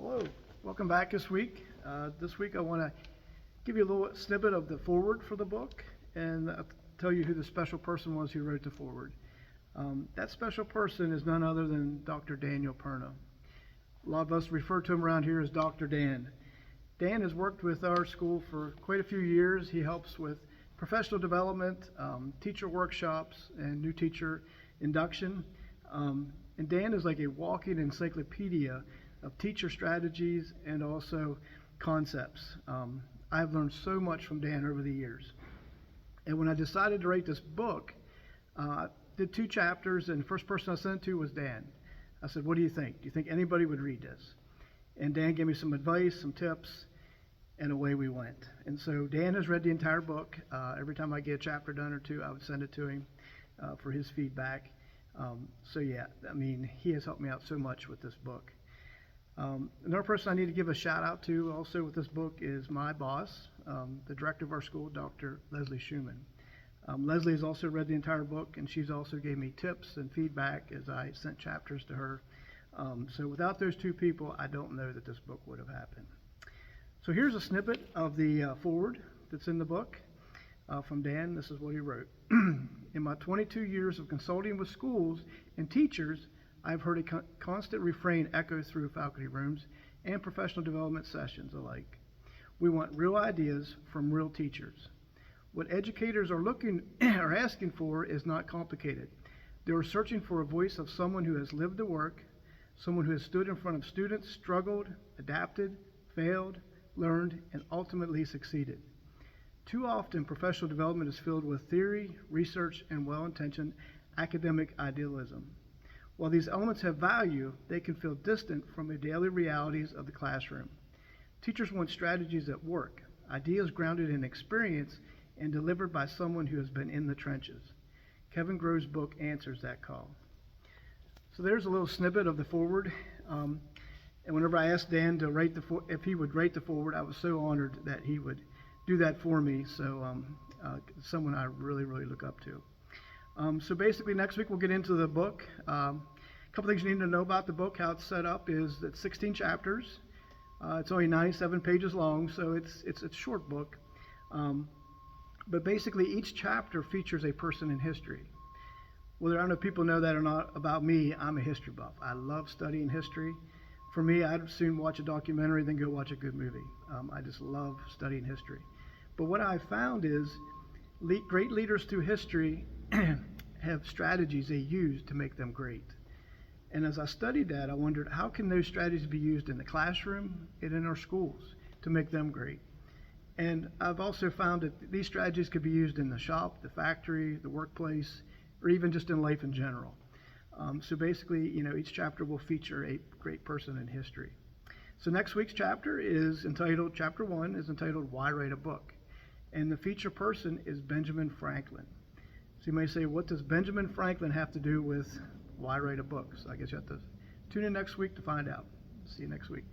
Hello, welcome back this week. This week I want to give you a little snippet of the foreword for the book and tell you who the special person was who wrote the foreword. That special person is none other than Dr. Daniel Perna. A lot of us refer to him around here as Dr. Dan. Dan has worked with our school for quite a few years. He helps with professional development, teacher workshops, and new teacher induction. And Dan is like a walking encyclopedia of teacher strategies and also concepts. I've learned so much from Dan over the years. And when I decided to write this book, did 2 chapters, and the first person I sent it to was Dan. I said, what do you think? Do you think anybody would read this? And Dan gave me some advice, some tips, and away we went. And so Dan has read the entire book. Every time I get a chapter done or 2, I would send it to him for his feedback. So yeah, I mean, he has helped me out so much with this book. Another person I need to give a shout out to also with this book is my boss, the director of our school, Dr. Leslie Schumann. Leslie has also read the entire book, and she's also gave me tips and feedback as I sent chapters to her. So without those 2 people, I don't know that this book would have happened. So here's a snippet of the foreword that's in the book from Dan. This is what he wrote. In my 22 years of consulting with schools and teachers, I've heard a constant refrain echo through faculty rooms and professional development sessions alike. We want real ideas from real teachers. What educators are asking for is not complicated. They are searching for a voice of someone who has lived the work, someone who has stood in front of students, struggled, adapted, failed, learned, and ultimately succeeded. Too often, professional development is filled with theory, research, and well-intentioned academic idealism. While these elements have value, they can feel distant from the daily realities of the classroom. Teachers want strategies that work, ideas grounded in experience and delivered by someone who has been in the trenches. Kevin Grove's book answers that call. So there's a little snippet of the foreword. And whenever I asked Dan to write if he would write the foreword, I was so honored that he would do that for me. So someone I really, really look up to. So basically next week we'll get into the book. A couple things you need to know about the book. How it's set up is it's 16 chapters. It's only 97 pages long, so it's a short book. But basically each chapter features a person in history. Whether I don't know if people know that or not about me, I'm a history buff. I love studying history. For me, I'd soon watch a documentary than go watch a good movie. I just love studying history. But what I found is great leaders through history have strategies they use to make them great. And as I studied that, I wondered, how can those strategies be used in the classroom and in our schools to make them great? And I've also found that these strategies could be used in the shop, the factory, the workplace, or even just in life in general. So basically, each chapter will feature a great person in history. So next week's chapter chapter 1 is entitled, Why Write a Book? And the feature person is Benjamin Franklin. So you may say, what does Benjamin Franklin have to do with why write a book? So I guess you have to tune in next week to find out. See you next week.